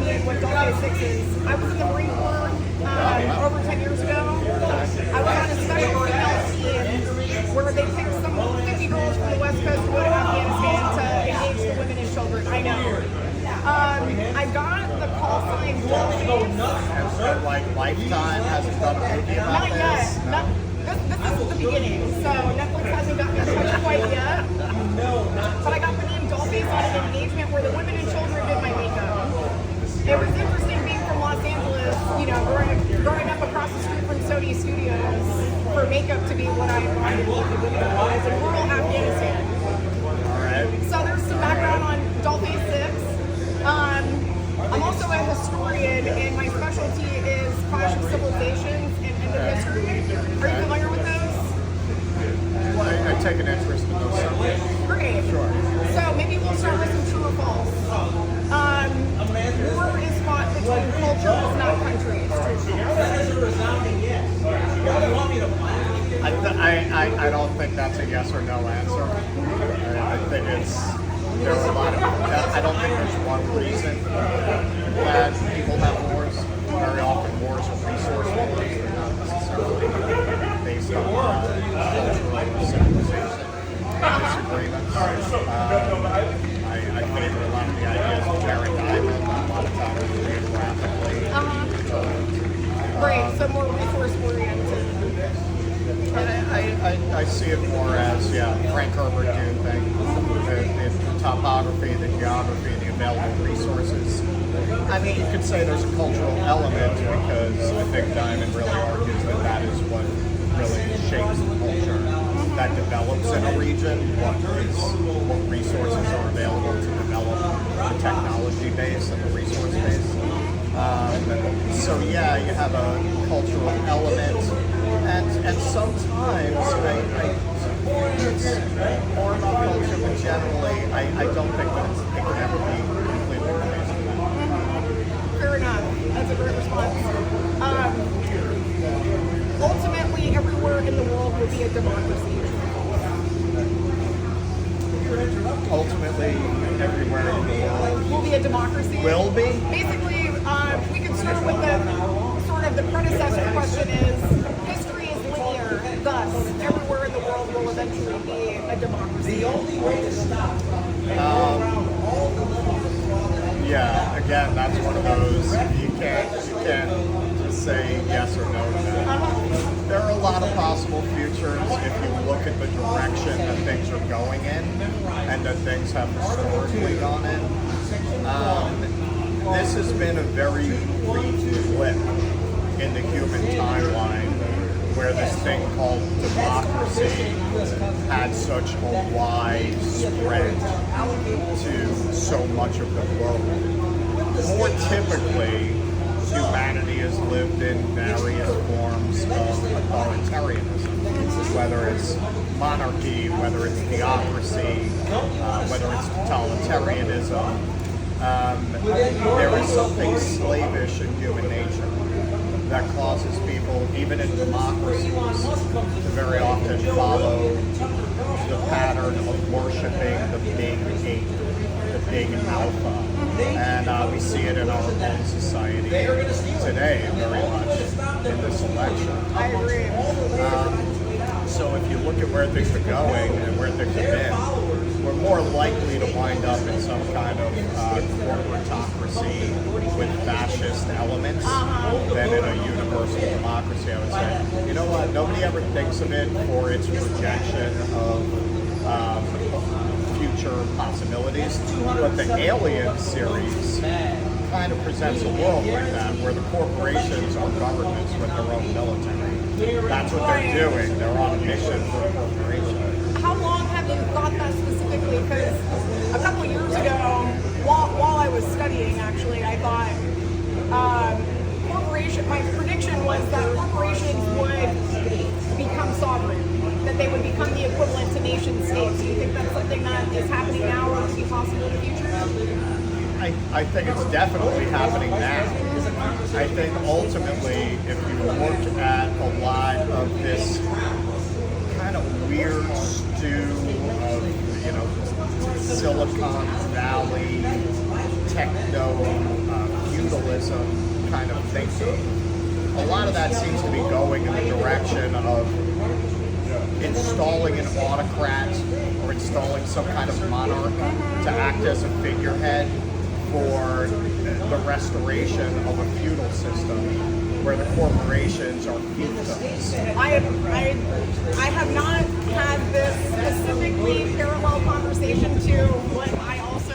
being what Dollface6 is. I was in the Marine Corps over 10 years ago. I was on a special female team where they picked some 50 girls from the West Coast to go to Afghanistan to engage the women and children. I know. I got the call sign Dollface. So, like, Lifetime hasn't done a movie about this? Not yet. This is the beginning, so Netflix hasn't gotten in touch quite yet. But I got the name Dollface on an engagement where the women and children did my makeup. It was interesting being from Los Angeles, you know, growing up across the street from Sony Studios for makeup to be what I wanted in rural Afghanistan. Alright. So there's some background on Dollface6. I'm also a historian, and my specialty is Clash of Civilizations and end of history. Are you familiar with those? Well, I take an interest in those subjects. Great. Sure. So maybe we'll start with some true or false. War is fought between cultures, not countries. I don't think that's a yes or no answer. I think there are a lot of. I don't think there's one reason that people have wars. Very often wars are resource wars. They're not necessarily based on cultural civilization disagreements. I favor a lot of the ideas of Jared Diamond, a lot of times geographically. Great, so more resource oriented. I see it more as, Frank Herbert Dune thing. The topography, the geography, the available resources. I mean, you could say there's a cultural element because I think Diamond really argues that that is what really shapes the culture that develops in a region, what resources are available to develop the technology base and the resource base. So yeah, you have a cultural element, and sometimes it's more about culture, but generally I don't think that it can ever be completely replaced. Fair enough. That's a great response. Ultimately, everywhere in the world will be a democracy. Ultimately, everywhere in the world will be a democracy. Will be? Basically, we can start with the sort of the predecessor question is, history is linear, thus everywhere in the world will eventually be a democracy. The only way to stop yeah, again, that's one of those, you can't just say yes or no to that. There are a lot of possible futures if you look at the direction that things are going in and that things have historically gone in. This has been a very brief blip in the human timeline where this thing called democracy had such a wide spread to so much of the globe. More typically, humanity has lived in various forms of authoritarianism, whether it's monarchy, whether it's theocracy, whether it's totalitarianism. There is something slavish in human nature that causes people, even in democracies, to very often follow the pattern of worshiping the big ape, the big alpha. And we see it in our own society today, very much in this election. I agree. So if you look at where things are going and where things have been, we're more likely to wind up in some kind of corporatocracy with fascist elements than in a universal democracy, I would say. You know what? Nobody ever thinks of it for its projection of future possibilities, but the Alien series kind of presents a world like that, where the corporations are governments with their own military. That's what they're doing. They're on a mission for a corporation. How long have you thought that specifically? Because a couple of years ago, while I was studying, actually, I thought my prediction was that corporations would become sovereign, that they would become the equivalent to nation states. Do you think that's something that is happening now or will be possible in the future? I think it's definitely happening now. I think ultimately, if you look at a lot of this kind of weird stew of, Silicon Valley, techno, feudalism kind of thinking, a lot of that seems to be going in the direction of installing an autocrat or installing some kind of monarch to act as a figurehead for the restoration of a feudal system where the corporations are fiefdoms. I have not had this specifically parallel conversation to what I also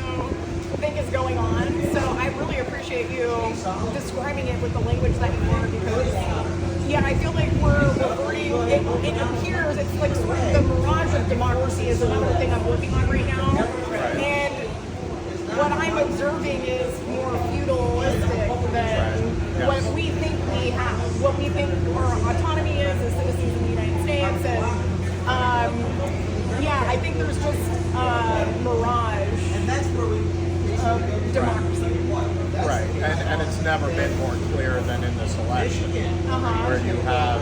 think is going on, so I really appreciate you describing it with the language that you are, because yeah, I feel like we're already, it appears, it's like sort of the mirage of democracy is another thing I'm working on right now, and what I'm observing is more feudalistic than what we think we have, what we think our autonomy is as citizens in the United States, and yeah, I think there's just a mirage of democracy. Right, and it's never been more clear than in this election, where you have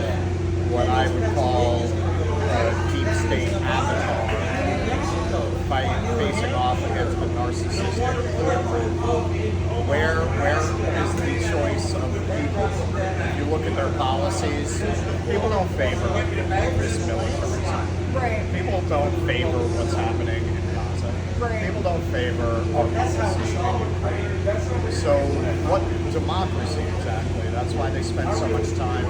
what I would call a deep state avatar facing off against the narcissistic pluribird. Where is the choice of the people? If you look at their policies, people don't favor this militarism. Right. People don't favor what's happening in Gaza. Right. People don't favor our policy in Ukraine. So what democracy exactly? That's why they spend so much time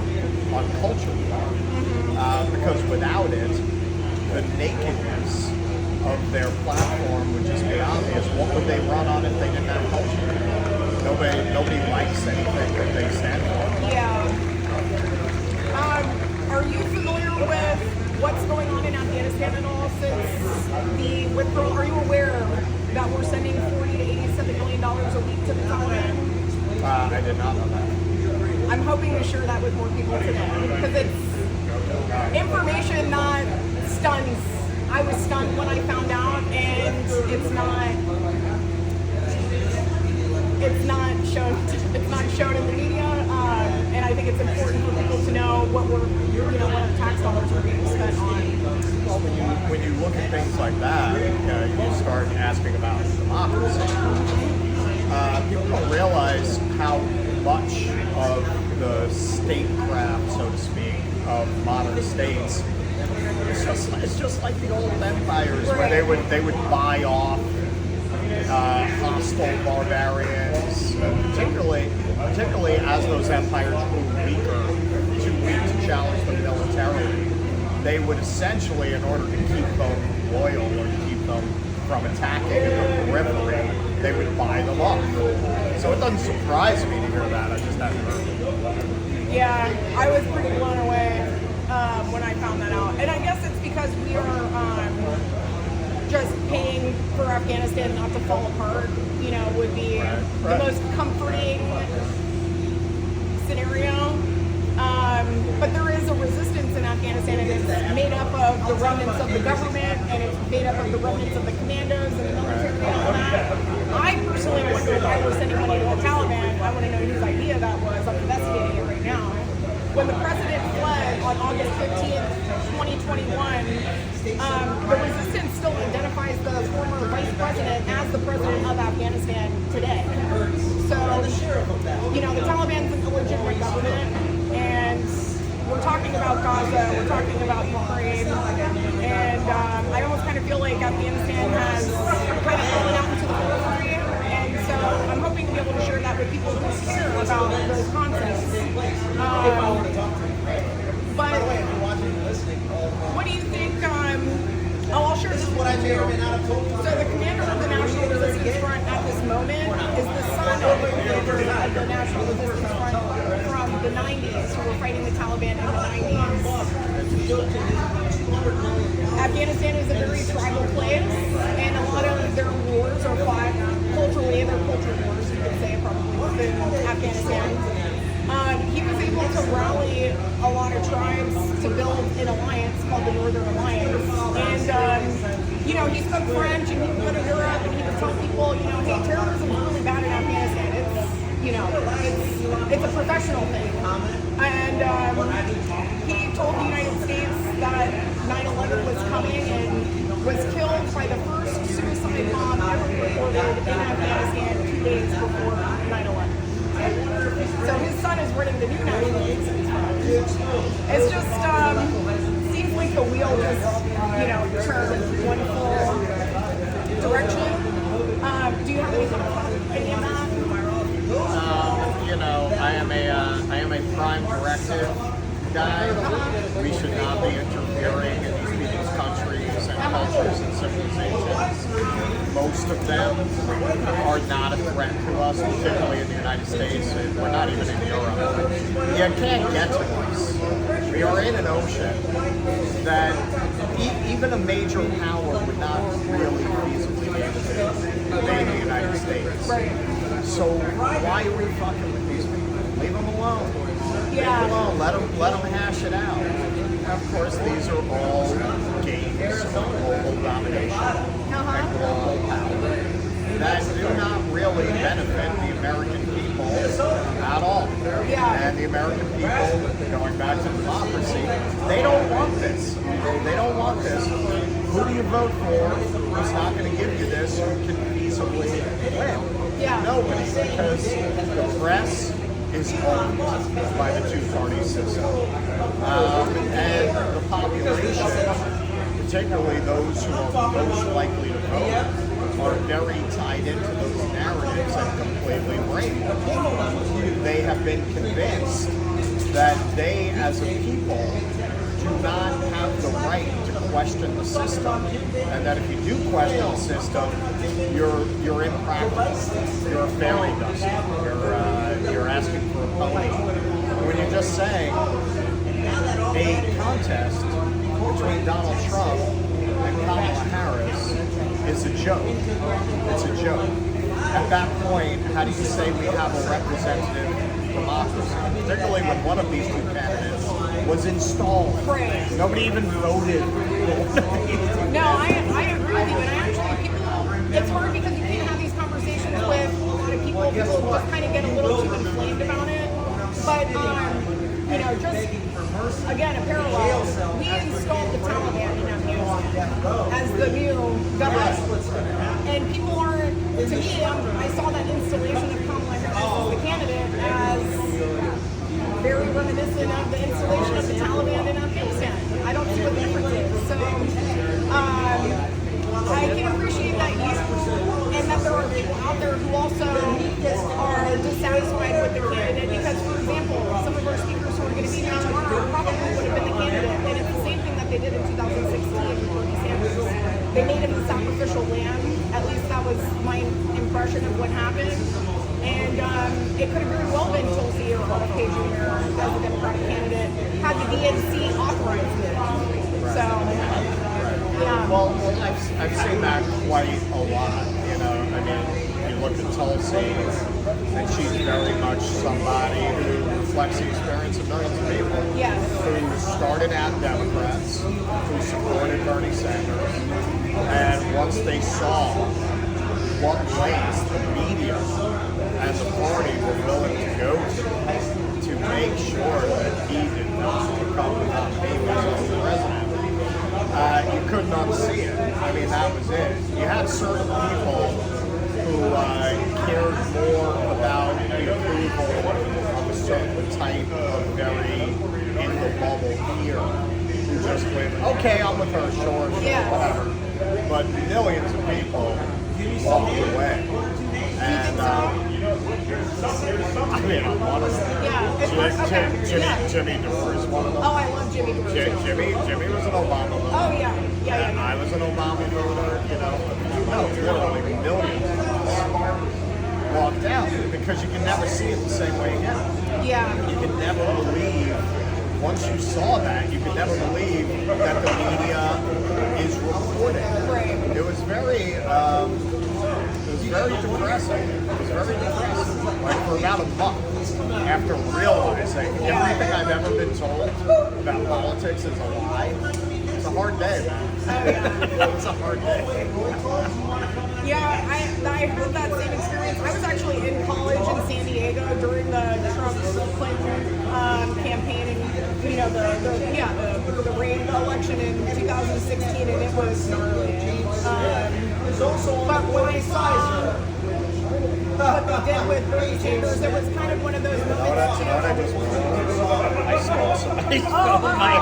on culture war. Because without it, the nakedness of their platform would just be obvious. What would they run on if they didn't have culture? Nobody likes anything that they stand for. Yeah. Are you familiar with what's going on in Afghanistan at all since the withdrawal? Are you aware that we're sending $40 to $87 million a week to the Taliban? I did not know that. I'm hoping to share that with more people today, because it's information that stuns. I was stunned when I found out, and it's not shown in the media, and I think it's important for people to know what what our tax dollars are being spent on. Well, when you look at things like that, you start asking about democracy. People don't realize how much of the statecraft, so to speak, of modern states, it's just like the old empires where they would buy off hostile barbarians, particularly as those empires grew weaker, too weak to challenge them militarily. They would essentially, in order to keep them loyal or to keep them from attacking in the periphery, they would buy them up. So it doesn't surprise me to hear that. I just hadn't heard it. Yeah, I was pretty blown away when I found that out. And I guess it's because we are just paying for Afghanistan not to fall apart, would be the most comforting scenario. But there is a resistance in Afghanistan, and it's made up of the remnants of the government, and it's made up of the remnants of the commandos and the military and all that. I personally wonder if I were sending money to the Taliban, I want to know whose idea that was. I'm investigating it right now. When the president fled on August 15th, 2021, the resistance still identifies the former vice president as the president of Afghanistan today. So, the Taliban's an illegitimate government, and we're talking about Gaza, we're talking about Ukraine, and I almost kind of feel like Afghanistan has kind of fallen out into the periphery, and so I'm hoping to be able to share that with people who care about those concepts. But what do you think? I'll share this with you. So the commander of the National Resistance Front at this moment is the son of the commander of the National Resistance Front from the 90s, who were fighting the Taliban in the 90s. Afghanistan is a very tribal place, and a lot of their wars are fought culturally, they're culture wars, you could say, probably, within Afghanistan. He was able to rally a lot of tribes to build an alliance called the Northern Alliance. And, he spoke French, and he would go to Europe, and he would tell people, hey, terrorism is really bad in Afghanistan. It's a professional thing. And he told the United States that 9/11 was coming and was killed by the first suicide bomb ever recorded in Afghanistan 2 days before 9/11. spreading the new nationalism from. It's just seems like the wheel just turned one full direction. Do you have any thoughts on any of that? I am a prime directive guy. We should not be interfering in these people's countries and cultures and civilizations. Most of them are not a threat to us, particularly in the United States, and we're not even in Europe. You can't get to us. We are in an ocean that even a major power would not really feasibly be able to invade the United States. So why are we fucking with these people? Leave them alone. Leave them alone. Let them hash it out. Of course, these are all games of global domination and global power that do not really benefit the American people at all. And the American people, going back to democracy, they don't want this. They don't want this. Who do you vote for who's not going to give you this, who can feasibly win? Nobody, because the press is owned by the two-party system. And the population, particularly those who are most likely to vote, are very tied into those narratives and completely brainwashed. They have been convinced that they, as a people, do not have the right to question the system, and that if you do question the system, you're impractical. You're a fairy dust. You're asking for a pony. When you're just saying a contest between Donald Trump and Kamala Harris is a joke. It's a joke. At that point, how do you say we have a representative democracy? Particularly when one of these two candidates was installed. Nobody even voted. No, I agree with you, and it's hard because you can't have these conversations with a lot of people. People just kind of get a little too inflamed about it. But just again, a parallel. We installed the Taliban in Afghanistan as the new government, and people aren't. To me, I saw that installation of Kamala Harris as the candidate as very reminiscent of the installation of the Taliban in Afghanistan. I don't see what the difference is. So I can appreciate that you and that there are people out there who also are dissatisfied with the candidate because, for example, some of our speakers who are going to be here tomorrow probably would have been the candidate, and it's the same thing that they did in 2016 with Bernie Sanders. They made him the sacrificial lamb. At least that was my impression of what happened. And it could have very well been Tulsi or RFK Jr. as the Democratic candidate had the DNC authorized it. So, yeah. Well, I've seen that quite a lot. I mean, you look at Tulsi, and she's very much somebody who reflects the experience of millions of people who started out Democrats, who supported Bernie Sanders, and once they saw what lengths the media and the party were willing to go to make sure that he did not become the nominee as president, you couldn't unsee it. I mean, that was it. You had certain people who cared more about the approval of a certain type of very in the bubble here who just went, okay, I'm with her, sure, whatever. But millions of people walked away. And I mean, I'm one of them. Jimmy Dore is one of them. Oh, I love Jimmy Dore. Jimmy was an Obama voter. Oh, yeah. And I was an Obama voter, No, literally millions of us walked out because you can never see it the same way again. You can never believe, once you saw that, you could never believe that the media is reporting. It was very depressing. Like for about a month after realizing everything I've ever been told about politics is a lie. It's a hard day, man. It's a hard day. Yeah, I had that same experience. I was actually in college in San Diego during the Trump-Clinton campaign, and the rain election in 2016, and it was gnarly. But when I saw what they did with Bernie Sanders. It was kind of one of those moments You know what I just realized? I stole my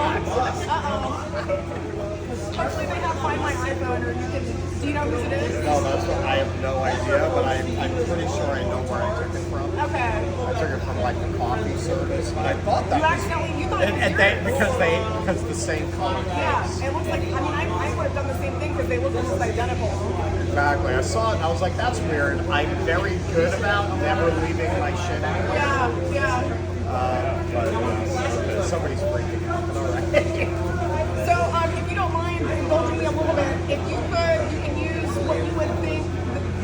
Hopefully they have Find My iPhone, or you can. Do you know whose it is? No, I have no idea, but I'm pretty sure I know where I took it from. Okay. I took it from like the coffee service, but I thought that You accidentally, you thought it was yours. because the same color. Yeah, it looks like. I mean, I would have done the same thing because they look almost identical. Exactly. I saw it and I was like, that's weird. I'm very good about never leaving my shit anywhere. Yeah. But somebody's freaking out. But all right. So, if you don't mind indulging me a little bit, if you could, you can use what you would think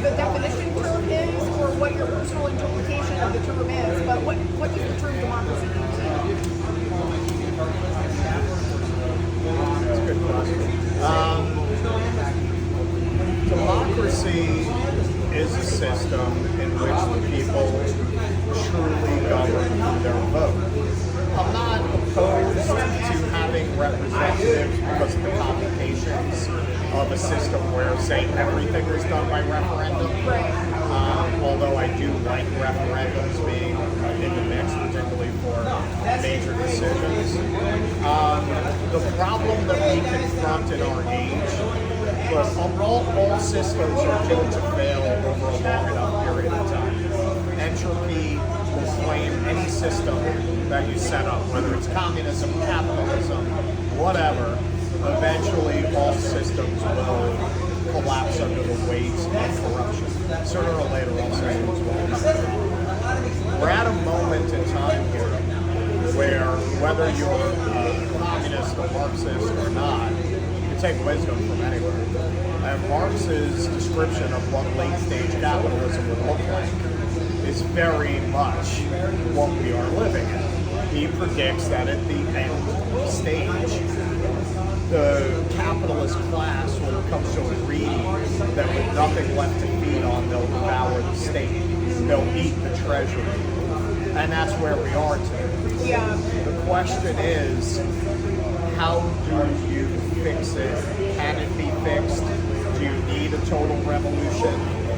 the definition term is, or what your personal interpretation of the term is. But what does the term democracy mean to you? That's a good question. Democracy is a system in which the people truly govern through their vote. I'm not opposed to having representatives because of the complications of a system where, say, everything was done by referendum. Although I do like referendums being in the mix, particularly for major decisions. The problem that we confront in our age, but all systems are doomed to fail over a long enough period of time. Entropy will claim any system that you set up, whether it's communism, capitalism, whatever. Eventually, all systems will collapse under the weight of corruption. Sooner or later, all systems will come down. We're at a moment in time here where, whether you're a communist, a Marxist, or not, you can take wisdom from anywhere. And Marx's description of what late-stage capitalism would look like is very much what we are living in. He predicts that at the end stage, the capitalist class will become so greedy that with nothing left to feed on, they'll devour the state. They'll eat the treasury. And that's where we are today. Yeah. The question is, how do you fix it? Can it be fixed? Do you need a total revolution?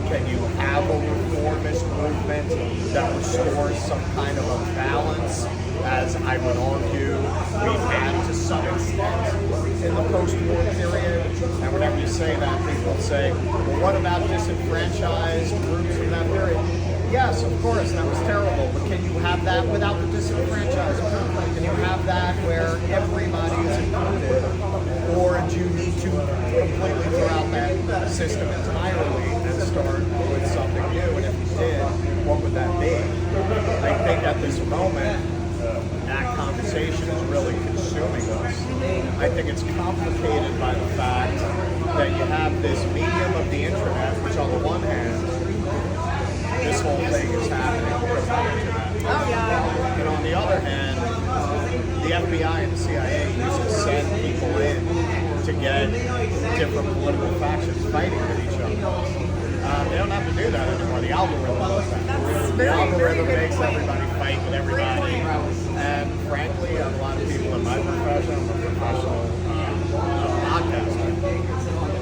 Can you have a reformist movement that restores some kind of a balance? As I would argue, we've had to some extent in the post-war period. And whenever you say that, people say, well, what about disenfranchised groups in that period? Yes, of course, that was terrible, but can you have that without the disenfranchised group? Can you have that where everybody is included? Or do you need to completely throw out that system entirely and start with something new? And if you did, what would that be? I think at this moment, that conversation is really consuming us. I think it's complicated by the fact that you have this medium of the internet, which on the one hand, this whole thing is happening because of the internet. Oh, yeah. And on the other hand, the FBI and the CIA used to send people in to get different political factions fighting with each other. They don't have to do that anymore. The algorithm does that. The algorithm makes everybody fight with everybody. And frankly, a lot of people in my profession, I'm a professional podcaster.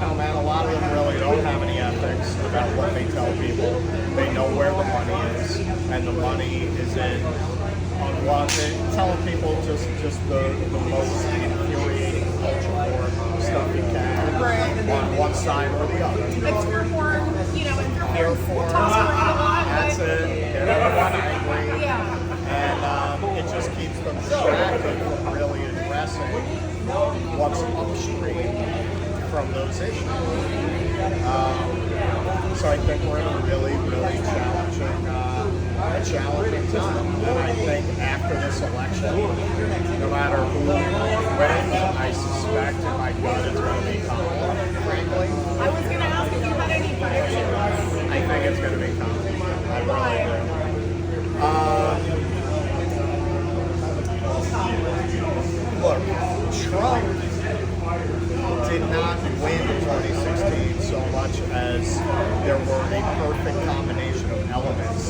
Oh man, a lot of them really don't have any ethics about what they tell people. They know where the money is, and the money is in on what they're telling people just the most infuriating culture war stuff you can on one side or the other. It's reform, you know, and Reform. That's it. Get everyone angry. Yeah. And it just keeps them distracted from really addressing what's upstream from those issues. So I think we're in a really, really challenging time. And I think after this election, no matter who wins, I suspect in my gut it's going to be Kamala, frankly. I was going to ask if you had any predictions. I think it's going to be Kamala. I really do. Look, Trump did not win in 2016 so much as there were a perfect combination of elements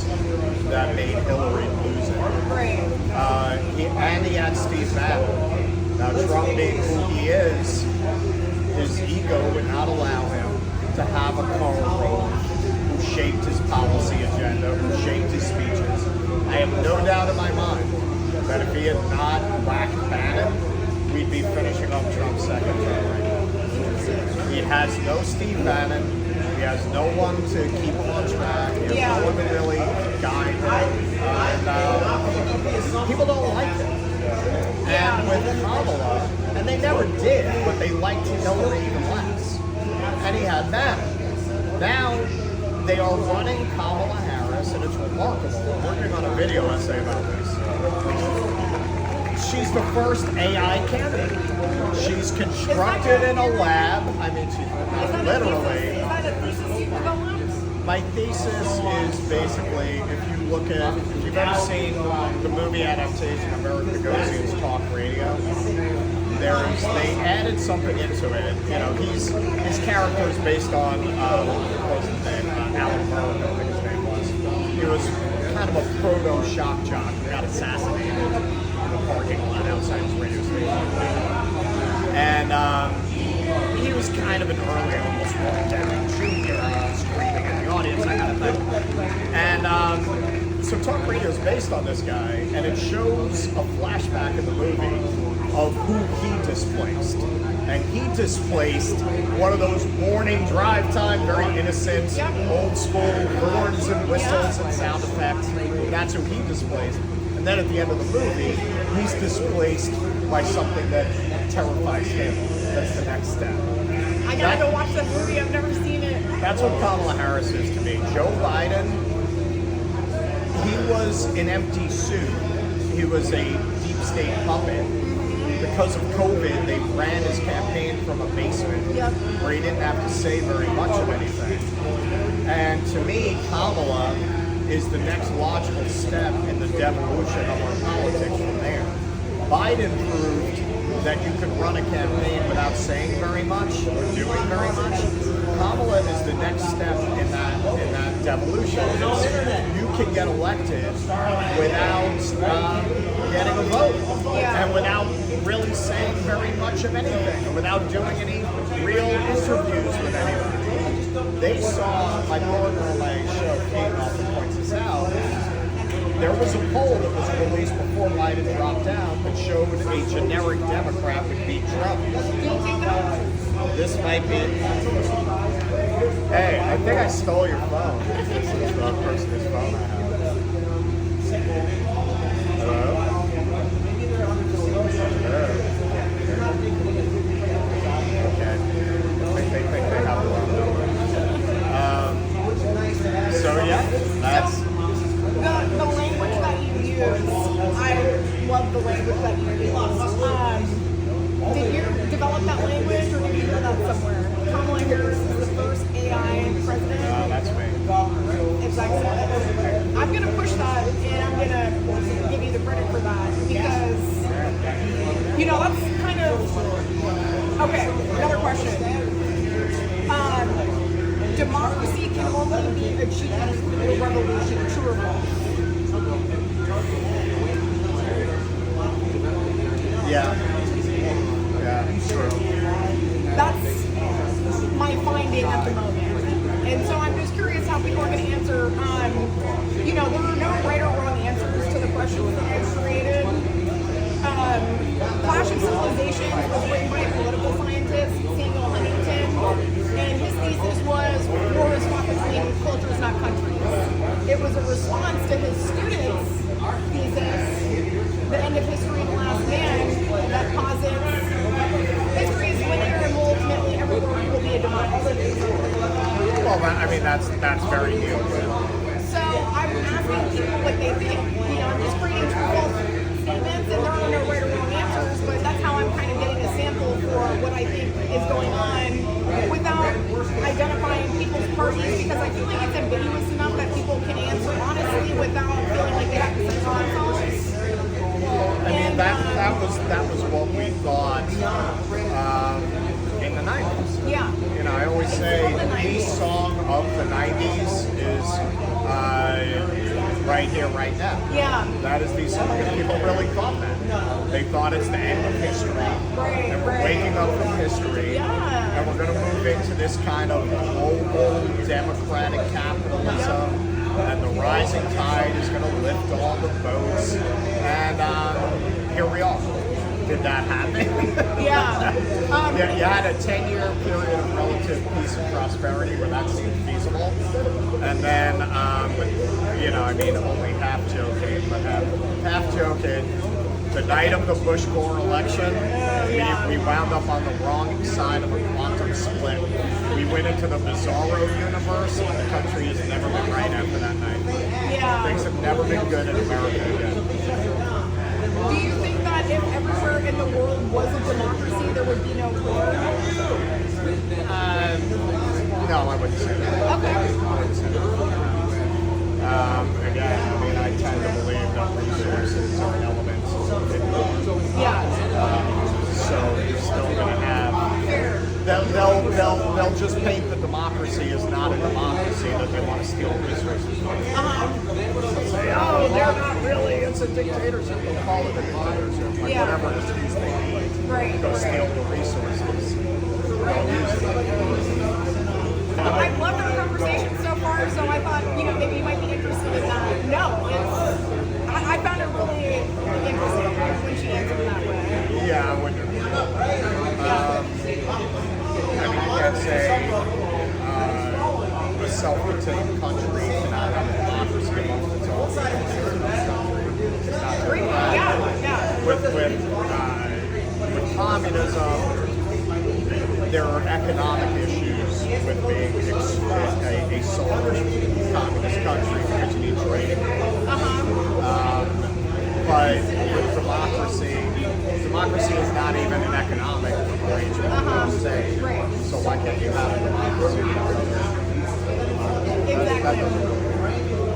that made Hillary lose it. He had Steve Bannon. Now, Trump being who he is, his ego would not allow him to have a Karl Rove who shaped his policy agenda we had not whacked Bannon, we'd be finishing up Trump's second term right now. He has no Steve Bannon. He has no one to keep him on track. He has no one to really guide him. And people don't like him. And with Kamala, and they never did, but they liked Hillary even less. And he had Bannon. Now, they are running Kamala Harris, and it's remarkable. I'm working on a video essay about this. She's the first AI candidate. She's constructed in a lab. I mean, she's not literally. My thesis is basically, if you look at, if you've ever seen the movie adaptation of Eric Bogosian's Talk Radio, they added something into it. You know, his character is based on what was his name? Alan Burke, I think his name was. He was kind of a proto shock jock who got assassinated in the parking lot outside his radio station. And he was kind of an early, almost walking down junior, screaming at the audience, that kind of thing. And so Talk Radio is based on this guy, and it shows a flashback in the movie of who he displaced. And he displaced one of those morning drive time, very innocent, old school horns and whistles and sound effects. That's who he displaced. And then at the end of the movie, he's displaced by something that terrifies him. That's the next step. I gotta go watch that movie. I've never seen it. That's what Kamala Harris is to me. Joe Biden, he was an empty suit. He was a deep state puppet. Because of COVID, they ran his campaign from a basement where he didn't have to say very much of anything. And to me, Kamala is the next logical step in the devolution of our politics from there. Biden proved that you could run a campaign without saying very much or doing very much. Kamala is the next step in that devolution. You can get elected without getting a vote and without really saying very much of anything, and without doing any real interviews with anybody. They saw, my partner on my show, Kate, often points this out, there was a poll that was released before Biden dropped out that showed a generic Democrat would beat Trump. This might be. Hey, I think I stole your phone. This is the person's phone I have. Hello? Hello? Okay. I think they have the wrong number. So yeah, that's. The language that you use, I love the language that you use. Did you develop that language, or did you hear that somewhere? Kamala Harris is the first AI president. That's me. It's excellent. I'm going to push that, and I'm going to give you the credit for that, because, you know, that's kind of... Okay, another question. Democracy can only be achieved through a revolution, true or false? Yeah, sure. That's my finding at the moment. And so I'm just curious how people are going to answer. You know, there are no right or wrong answers to the questions that I've created. Clash of Civilizations was written by a political scientist, Samuel Huntington, and his thesis was war is fought between cultures, not countries. It was a response to his students' thesis, The End of History and The Last Man, that posits history is linear and ultimately every world will be a democracy. Well, I mean, that's very new. So I'm asking people what they think. You know, I'm just creating true false statements, and there are no right or wrong answers, but that's how I'm kind of getting a sample for what I think is going on without identifying people's parties, because I feel like it's ambiguous enough that people can answer honestly without feeling like they have to censor themselves. I mean, that was what we thought in the 90s. Yeah. You know, I always say the song of the 90s is Right Here, Right Now. Yeah. That is the song, and people really thought that. They thought it's the end of history. Right, and we're waking up from history. Yeah. And we're going to move into this kind of global democratic capitalism. And the rising tide is going to lift all the boats. And here we are. Did that happen? Yeah. You had a 10-year period of relative peace and prosperity where that seemed feasible. And then, you know, I mean, only half joking, but half joking. The night of the Bush-Gore election, we wound up on the wrong side of a quantum split. We went into the bizarro universe, and the country has never been right after that night. Yeah. Things have never been good in America again. Do you think that if everywhere in the world was a democracy, there would be no war? No, I wouldn't say that. Okay. I wouldn't say that. Again, I mean, I tend to believe that resources are elements of it. Yeah. So you're still going to have. Fair. They'll just paint the democracy as not a democracy that they want to steal resources from. Say, oh, they're not really. It's a dictatorship. They'll call it a dictatorship. Like whatever excuse they need. Right. Go steal the resources. They'll use it. I love our conversation so far, so I thought, you know, maybe you might be interested in that. No, I found it really interesting when she answered that way. Yeah, I wouldn't. I mean, you can't say a self-contained country cannot have a democracy amongst its own. It's not true. Yeah. With communism, there are economic issues with being a sole communist country because you need trade. But with democracy is not even an economic arrangement per se. Right. So why can't you have a democracy? Exactly.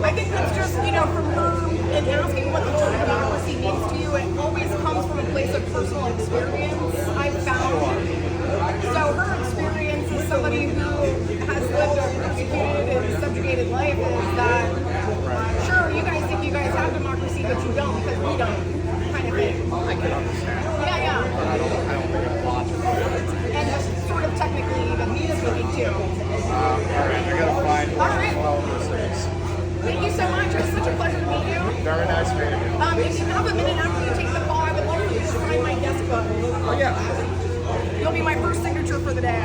I think that's just, you know, from her and asking what the term democracy means to you, it always comes from a place of personal experience, I've found. So her experience as somebody who has lived a persecuted and subjugated life is that, sure, you guys think you guys have democracy, but you don't because we don't, kind of thing. I can understand. Yeah. But I don't think it's logical. And just sort of technically even speaking too. All right, I gotta find All right. all those things. Thank you so much. It was such a pleasure to meet you. Very nice meeting you. If you have a minute after you take the call, I would love for you to sign my desk book. Oh yeah. You'll be my first signature for the day.